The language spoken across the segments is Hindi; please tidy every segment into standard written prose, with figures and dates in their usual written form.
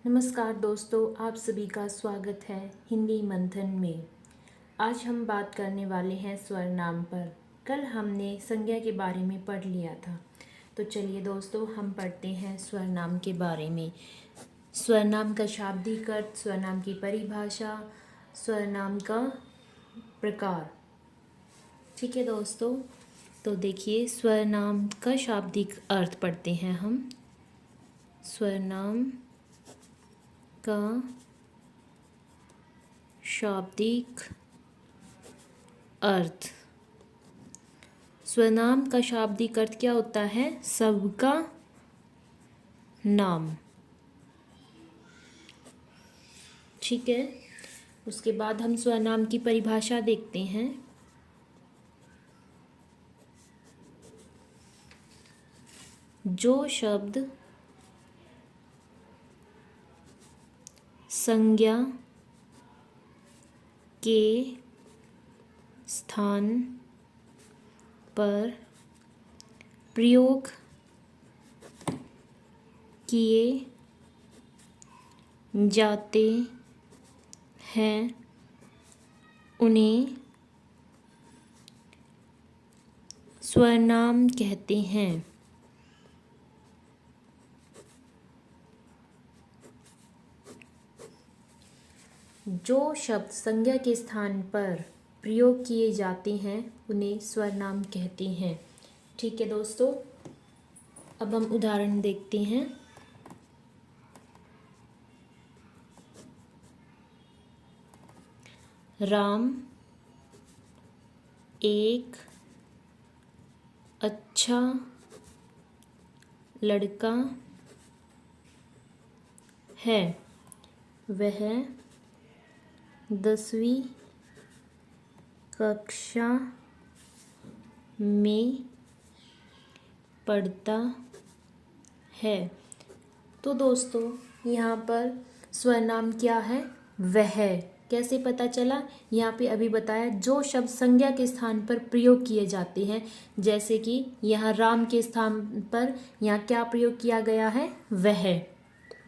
नमस्कार दोस्तों, आप सभी का स्वागत है हिंदी मंथन में। आज हम बात करने वाले हैं स्वर नाम पर। कल हमने संज्ञा के बारे में पढ़ लिया था, तो चलिए दोस्तों हम पढ़ते हैं स्वर नाम के बारे में। स्वर नाम का शाब्दिक अर्थ, स्वर नाम की परिभाषा, स्वर नाम का प्रकार। ठीक है दोस्तों, तो देखिए स्वर नाम का शाब्दिक अर्थ पढ़ते हैं हम। स्वर नाम का शाब्दिक अर्थ। स्वनाम का शाब्दिक अर्थ क्या होता है? सबका नाम। ठीक है, उसके बाद हम स्वनाम की परिभाषा देखते हैं। जो शब्द संज्ञा के स्थान पर प्रयोग किए जाते हैं उन्हें स्वरनाम कहते हैं। जो शब्द संज्ञा के स्थान पर प्रयोग किए जाते हैं उन्हें स्वरनाम कहते हैं। ठीक है दोस्तों, अब हम उदाहरण देखते हैं। राम एक अच्छा लड़का है। वह 10वीं कक्षा में पढ़ता है। तो दोस्तों यहाँ पर स्वरनाम क्या है? वह। कैसे पता चला? यहाँ पे अभी बताया, जो शब्द संज्ञा के स्थान पर प्रयोग किए जाते हैं। जैसे कि यहाँ राम के स्थान पर यहाँ क्या प्रयोग किया गया है? वह।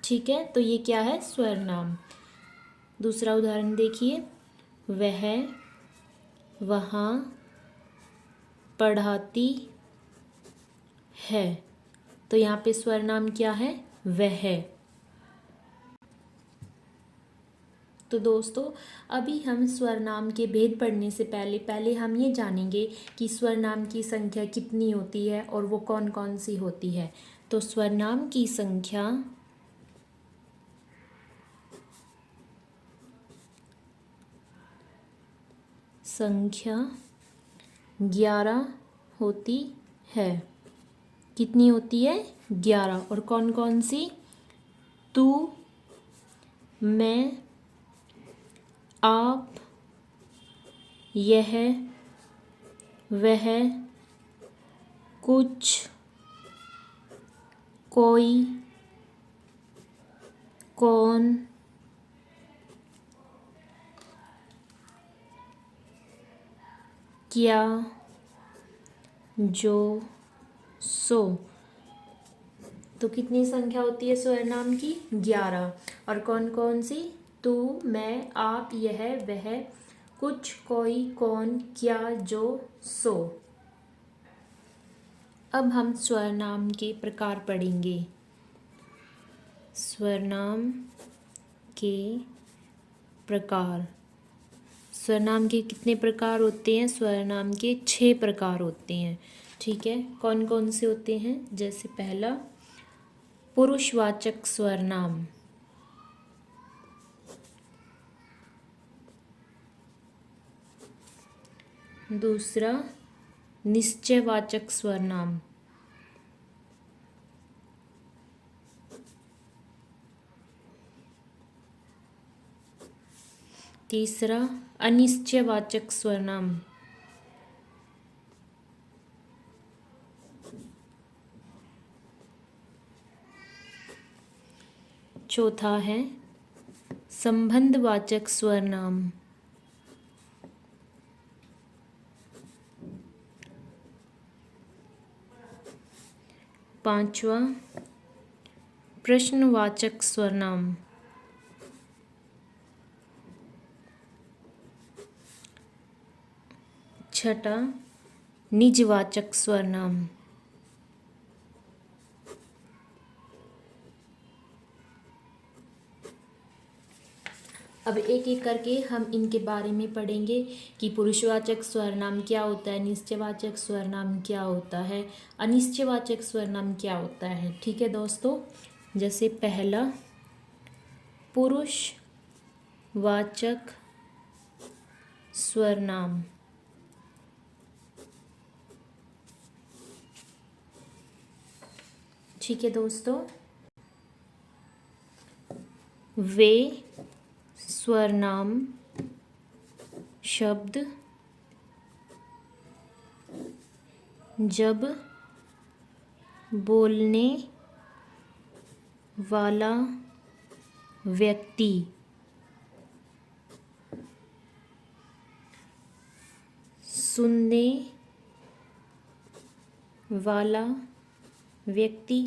ठीक है, तो ये क्या है? स्वरनाम। दूसरा उदाहरण देखिए। वह वहाँ पढ़ाती है। तो यहाँ पे स्वरनाम क्या है? वह। तो दोस्तों अभी हम स्वरनाम के भेद पढ़ने से पहले हम ये जानेंगे कि स्वरनाम की संख्या कितनी होती है और वो कौन कौन सी होती है। तो स्वरनाम की संख्या 11 होती है। कितनी होती है? 11। और कौन कौन सी? तू, मैं, आप, यह, वह, कुछ, कोई, कौन, क्या, जो, सो। तो कितनी संख्या होती है स्वरनाम की? 11। और कौन कौन सी? तू, मैं, आप, यह, वह, कुछ, कोई, कौन, क्या, जो, सो। अब हम स्वरनाम के प्रकार पढ़ेंगे। स्वरनाम के प्रकार। स्वरनाम के कितने प्रकार होते हैं? स्वरनाम के 6 प्रकार होते हैं। ठीक है, कौन कौन से होते हैं? जैसे पहला, पुरुषवाचक स्वरनाम। दूसरा, निश्चयवाचक स्वरनाम। तीसरा, अनिश्चयवाचक स्वरनाम। चौथा है संबंधवाचक स्वरनाम। पांचवा, प्रश्नवाचक सर्वनाम। छठा, निजवाचक सर्वनाम। अब एक एक करके हम इनके बारे में पढ़ेंगे कि पुरुषवाचक सर्वनाम क्या होता है, निश्चयवाचक सर्वनाम क्या होता है, अनिश्चयवाचक सर्वनाम क्या होता है। ठीक है दोस्तों, जैसे पहला पुरुषवाचक सर्वनाम। ठीक है दोस्तों, वे सर्वनाम शब्द जब बोलने वाला व्यक्ति सुनने वाला व्यक्ति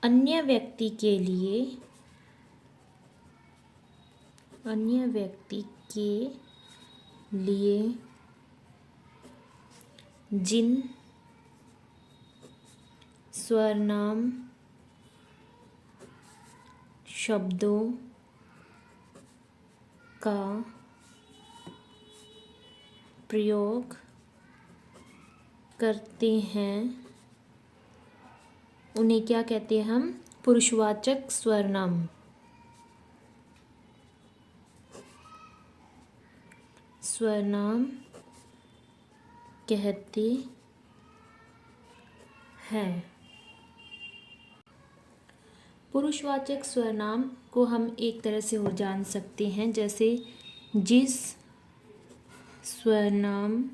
अन्य व्यक्ति के लिए जिन सर्वनाम शब्दों का प्रयोग करते हैं उन्हें क्या कहते हैं हम? पुरुषवाचक सर्वनाम। कहते हैं। पुरुषवाचक सर्वनाम को हम एक तरह से और जान सकते हैं, जैसे जिस सर्वनाम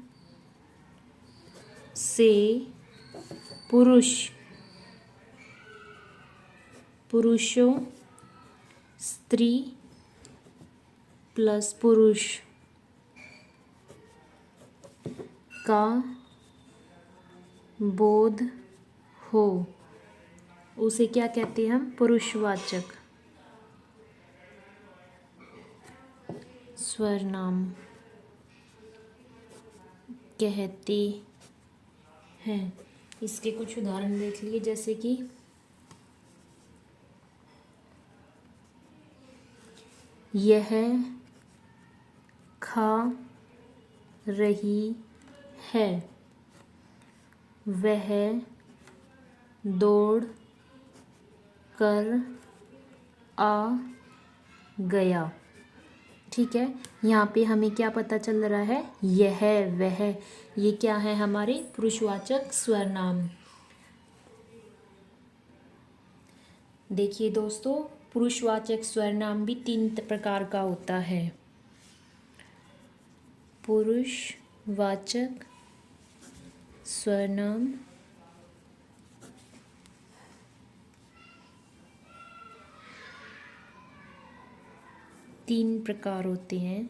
से पुरुषों, स्त्री प्लस पुरुष का बोध हो, उसे क्या कहते हैं हम? पुरुषवाचक सर्वनाम कहते हैं। इसके कुछ उदाहरण देख लीजिए, जैसे कि यह खा रही है, वह दौड़ कर आ गया। ठीक है, यहाँ पे हमें क्या पता चल रहा है? यह, वह, ये क्या है? हमारे पुरुषवाचक सर्वनाम। देखिए दोस्तों, पुरुषवाचक सर्वनाम भी 3 प्रकार का होता है। पुरुषवाचक सर्वनाम 3 प्रकार होते हैं।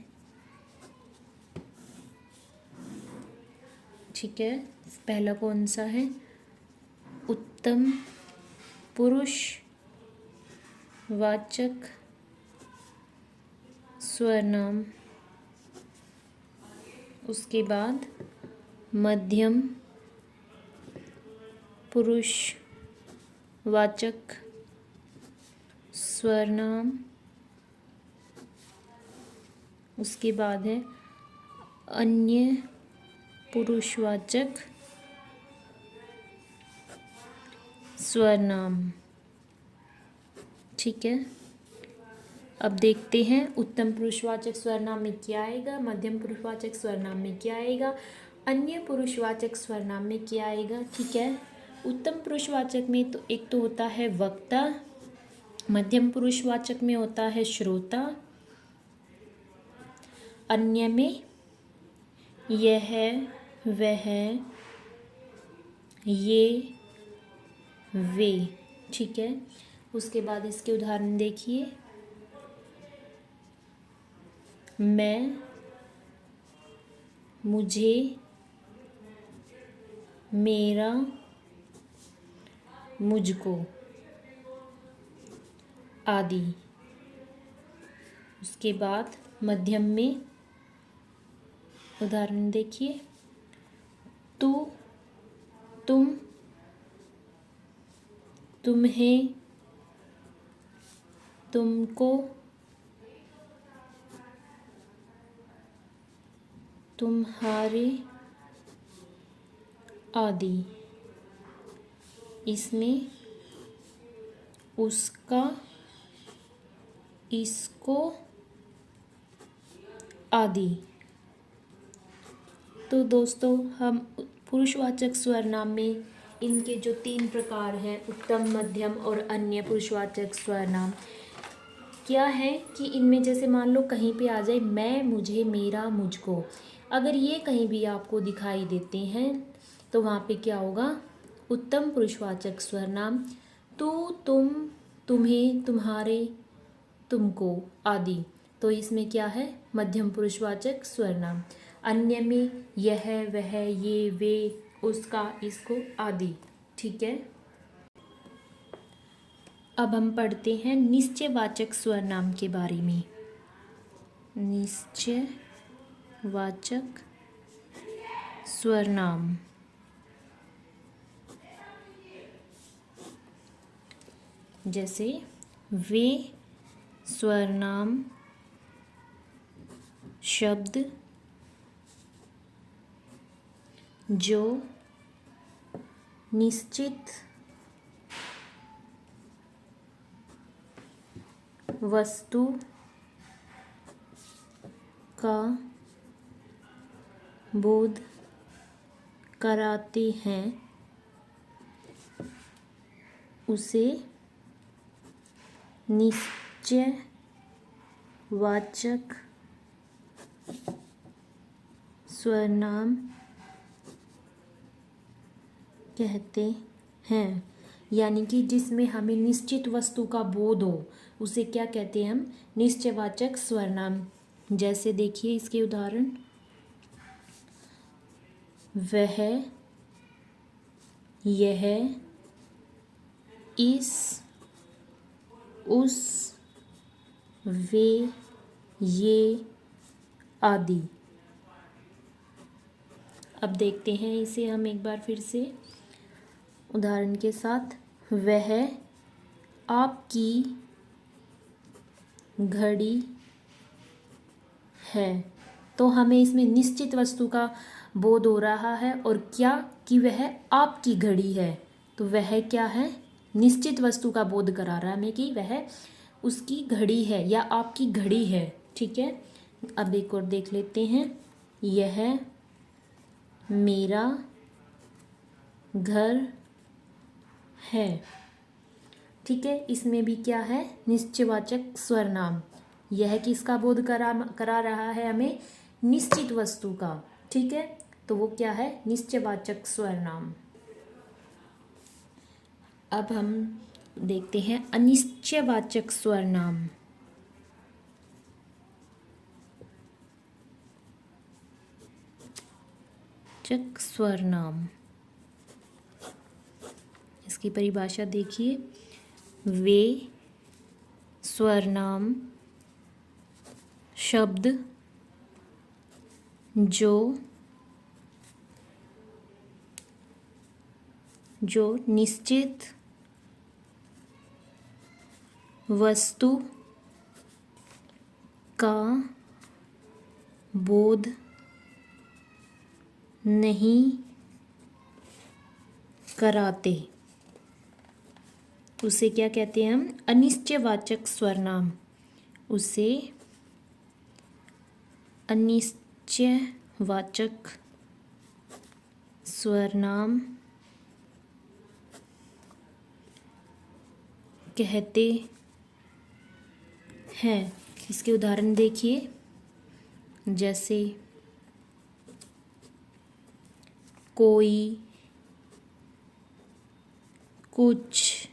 ठीक है, पहला कौन सा है? उत्तम पुरुषवाचक सर्वनाम, उसके बाद मध्यम पुरुषवाचक सर्वनाम, उसके बाद है अन्य पुरुषवाचक सर्वनाम। ठीक है, अब देखते हैं उत्तम पुरुषवाचक सर्वनाम में क्या आएगा, मध्यम पुरुषवाचक सर्वनाम में क्या आएगा, अन्य पुरुषवाचक सर्वनाम में क्या आएगा। ठीक है, उत्तम पुरुषवाचक में तो एक तो होता है वक्ता, मध्यम पुरुषवाचक में होता है श्रोता, अन्य में यह, वह, ये, वे। ठीक है, उसके बाद इसके उदाहरण देखिए। मैं, मुझे, मेरा, मुझको आदि। उसके बाद मध्यम में उदाहरण देखिए, तू, तुम, तुम्हें, तुमको, तुम्हारे आदि। इसमें उसका, इसको आदि। तो दोस्तों, हम पुरुषवाचक स्वरनाम में इनके जो 3 प्रकार हैं, उत्तम, मध्यम और अन्य पुरुषवाचक स्वरनाम, क्या है कि इनमें जैसे मान लो कहीं पे आ जाए मैं, मुझे, मेरा, मुझको, अगर ये कहीं भी आपको दिखाई देते हैं तो वहाँ पे क्या होगा, उत्तम पुरुषवाचक स्वरनाम। तू, तुम, तुम्हें, तुम्हारे, तुमको आदि। तो इसमें क्या है, मध्यम पुरुषवाचक स्वरनाम। अन्य में यह, वह, ये, वे, उसका, इसको आदि। ठीक है। अब हम पढ़ते हैं निश्चयवाचक स्वरनाम के बारे में। निश्चयवाचक स्वरनाम जैसे वे स्वरनाम शब्द जो निश्चित वस्तु का बोध कराते हैं उसे निश्चयवाचक स्वरनाम कहते हैं। यानी कि जिसमें हमें निश्चित वस्तु का बोध हो उसे क्या कहते हैं हम, निश्चयवाचक स्वरनाम। जैसे देखिए इसके उदाहरण, वह, यह, इस, उस, वे, ये आदि। अब देखते हैं इसे हम एक बार फिर से उदाहरण के साथ। वह आपकी घड़ी है। तो हमें इसमें निश्चित वस्तु का बोध हो रहा है, और क्या कि वह आपकी घड़ी है। तो वह क्या है, निश्चित वस्तु का बोध करा रहा है हमें कि वह उसकी घड़ी है या आपकी घड़ी है। ठीक है। अब एक और देख लेते हैं, यह मेरा घर है। ठीक है। इसमें भी क्या है, निश्चयवाचक स्वरनाम। यह किसका बोध करा रहा है हमें, निश्चित वस्तु का। ठीक है। तो वो क्या है, निश्चयवाचक स्वरनाम। अब हम देखते हैं अनिश्चयवाचक स्वरनाम। स्वरनाम, इसकी परिभाषा देखिए, वे स्वरनाम शब्द जो निश्चित वस्तु का बोध नहीं कराते उसे क्या कहते हैं हम, अनिश्चयवाचक स्वरनाम। उसे अनिश्चयवाचक स्वरनाम कहते हैं। इसके उदाहरण देखिए, जैसे कोई, कुछ,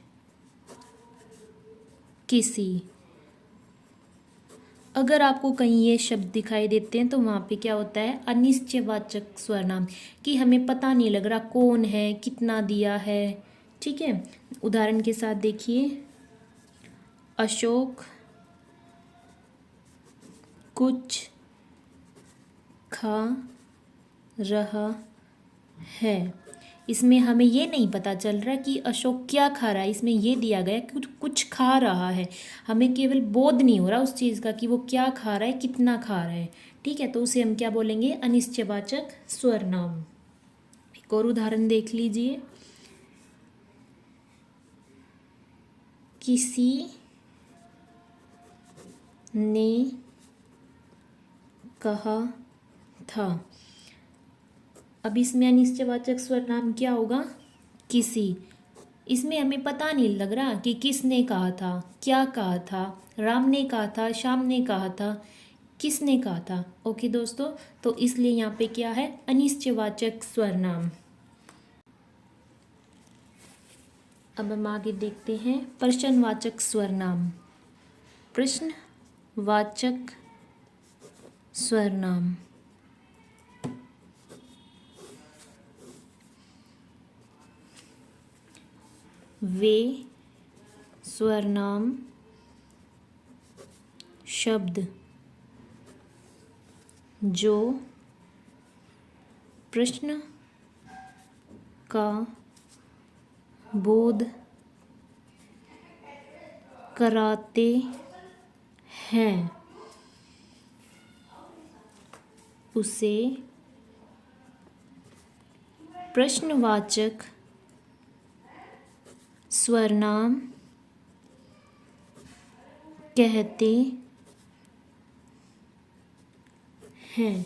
किसी। अगर आपको कहीं ये शब्द दिखाई देते हैं तो वहाँ पे क्या होता है, अनिश्चयवाचक स्वरनाम, कि हमें पता नहीं लग रहा कौन है, कितना दिया है, ठीक है, उदाहरण के साथ देखिए, अशोक कुछ खा रहा है। इसमें हमें ये नहीं पता चल रहा कि अशोक क्या खा रहा है, इसमें ये दिया गया कि कुछ खा रहा है। हमें केवल बोध नहीं हो रहा उस चीज़ का कि वो क्या खा रहा है, कितना खा रहा है। ठीक है, तो उसे हम क्या बोलेंगे, अनिश्चयवाचक स्वरनाम। एक और उदाहरण देख लीजिए, किसी ने कहा था। अब इसमें अनिश्चयवाचक स्वरनाम क्या होगा, किसी। इसमें हमें पता नहीं लग रहा कि किसने कहा था, क्या कहा था, राम ने कहा था, श्याम ने कहा था, किसने कहा था। ओके दोस्तों, तो इसलिए यहाँ पे क्या है, अनिश्चयवाचक स्वरनाम। अब हम आगे देखते हैं प्रश्नवाचक स्वरनाम। प्रश्नवाचक स्वरनाम वे स्वरनाम शब्द जो प्रश्न का बोध कराते हैं, उसे प्रश्नवाचक स्वरनाम कहते हैं।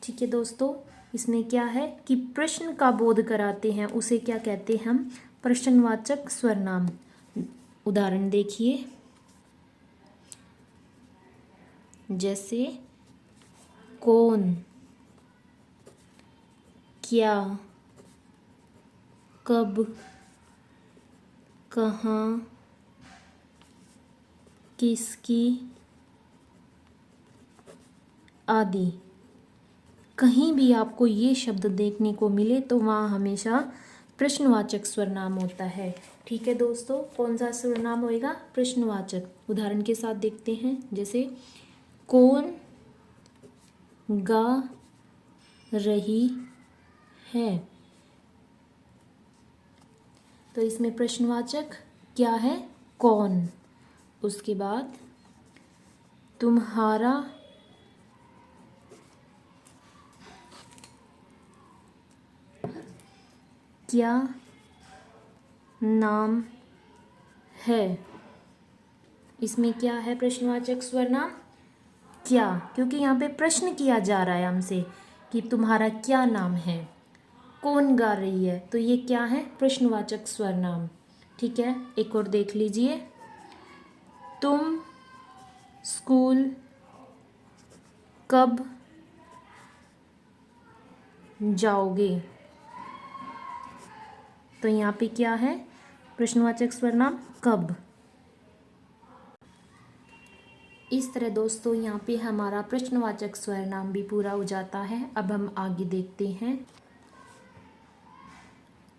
ठीक है दोस्तों, इसमें क्या है कि प्रश्न का बोध कराते हैं, उसे क्या कहते हैं हम, प्रश्नवाचक स्वरनाम। उदाहरण देखिए, जैसे कौन, क्या, कब, कहाँ, किसकी आदि। कहीं भी आपको ये शब्द देखने को मिले तो वहाँ हमेशा प्रश्नवाचक स्वरनाम होता है। ठीक है दोस्तों, कौन सा स्वरनाम होएगा, प्रश्नवाचक। उदाहरण के साथ देखते हैं, जैसे कौन गा रही है, तो इसमें प्रश्नवाचक क्या है, कौन। उसके बाद तुम्हारा क्या नाम है, इसमें क्या है, प्रश्नवाचक स्वरनाम क्या, क्योंकि यहाँ पे प्रश्न किया जा रहा है हमसे कि तुम्हारा क्या नाम है। कौन गा रही है, तो ये क्या है, प्रश्नवाचक स्वरनाम। ठीक है, एक और देख लीजिए, तुम स्कूल कब जाओगे, तो यहाँ पे क्या है, प्रश्नवाचक स्वरनाम कब। इस तरह दोस्तों यहाँ पे हमारा प्रश्नवाचक स्वरनाम भी पूरा हो जाता है। अब हम आगे देखते हैं।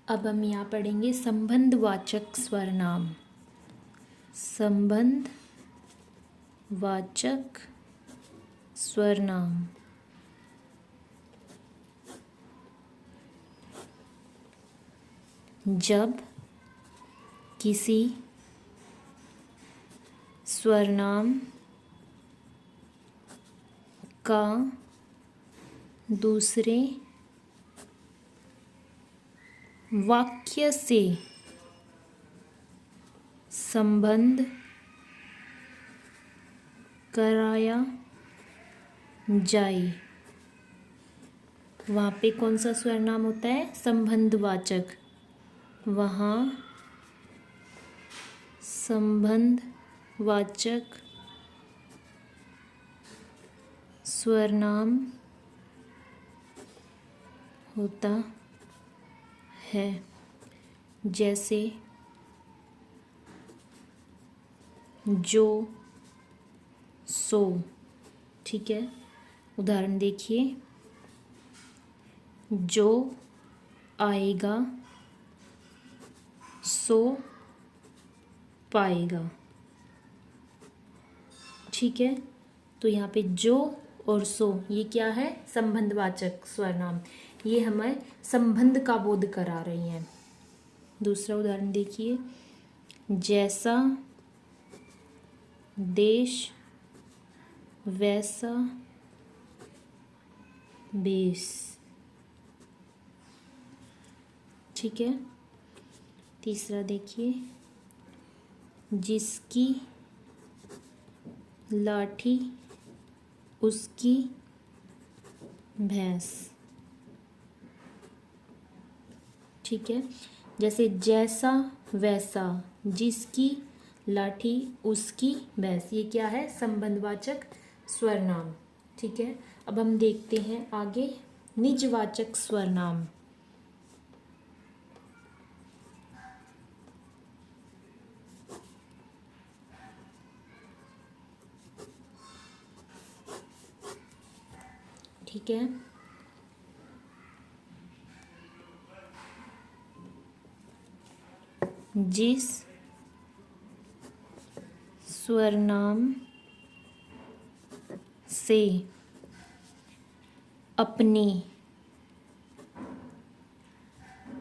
अब हम यहाँ पढ़ेंगे संबंधवाचक स्वरनाम। संबंधवाचक स्वरनाम जब किसी स्वरनाम का दूसरे वाक्य से संबंध कराया जाए, वहाँ पे कौन सा स्वरनाम होता है, संबंधवाचक। वहाँ संबंधवाचक स्वरनाम होता है, जैसे जो, सो। ठीक है, उदाहरण देखिए, जो आएगा सो पाएगा। ठीक है, तो यहाँ पे जो और सो ये क्या है, संबंधवाचक स्वरनाम, ये हमें संबंध का बोध करा रही हैं। दूसरा उदाहरण देखिए, जैसा देश वैसा बेस। ठीक है, तीसरा देखिए, जिसकी लाठी उसकी भैंस। ठीक है, जैसे जैसा वैसा, जिसकी लाठी उसकी भैंस, ये क्या है, संबंधवाचक स्वरनाम। ठीक है, अब हम देखते हैं आगे निजवाचक स्वरनाम। ठीक है, जिस स्वरनाम से अपने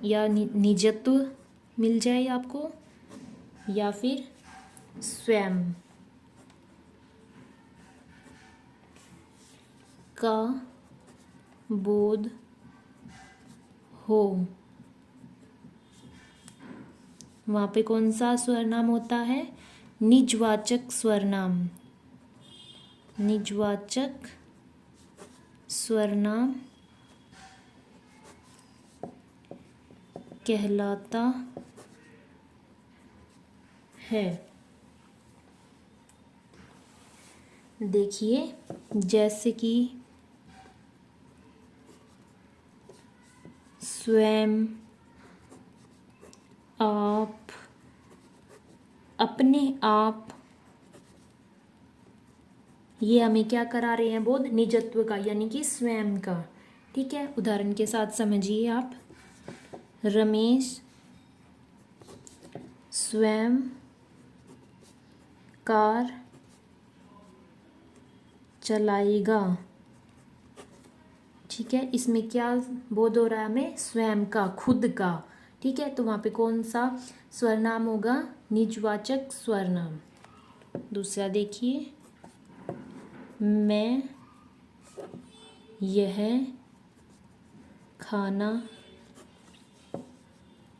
या निजत्व मिल जाए आपको, या फिर स्वयं का बोध हो, वहाँ पे कौन सा स्वरनाम होता है, निजवाचक स्वरनाम। निजवाचक स्वरनाम कहलाता है। देखिए, जैसे कि स्वयं, आप, अपने आप, ये हमें क्या करा रहे हैं, बोध निजत्व का, यानी कि स्वयं का। ठीक है, उदाहरण के साथ समझिए आप, रमेश स्वयं कार चलाएगा। ठीक है, इसमें क्या बोध हो रहा है हमें, स्वयं का, खुद का। ठीक है, तो वहाँ पे कौन सा स्वरनाम होगा, निजवाचक स्वरनाम। दूसरा देखिए, मैं यह खाना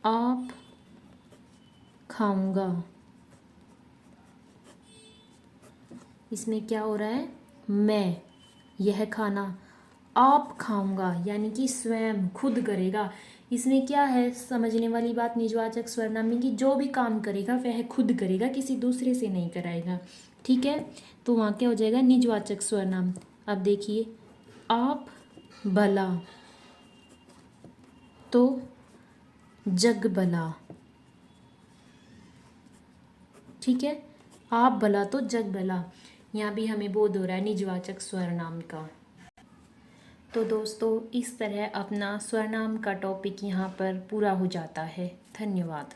आप खाऊंगा। इसमें क्या हो रहा है, मैं यह खाना आप खाऊंगा, यानी कि स्वयं खुद करेगा। इसमें क्या है, समझने वाली बात निजवाचक स्वरनाम में कि जो भी काम करेगा वह खुद करेगा, किसी दूसरे से नहीं कराएगा। ठीक है, तो वहाँ क्या हो जाएगा, निजवाचक स्वरनाम। अब देखिए, आप भला तो जग भला। ठीक है, आप भला तो जग भला, यहाँ भी हमें बोध हो रहा है निजवाचक स्वरनाम का। तो दोस्तों, इस तरह अपना स्वरनाम का टॉपिक यहाँ पर पूरा हो जाता है। धन्यवाद।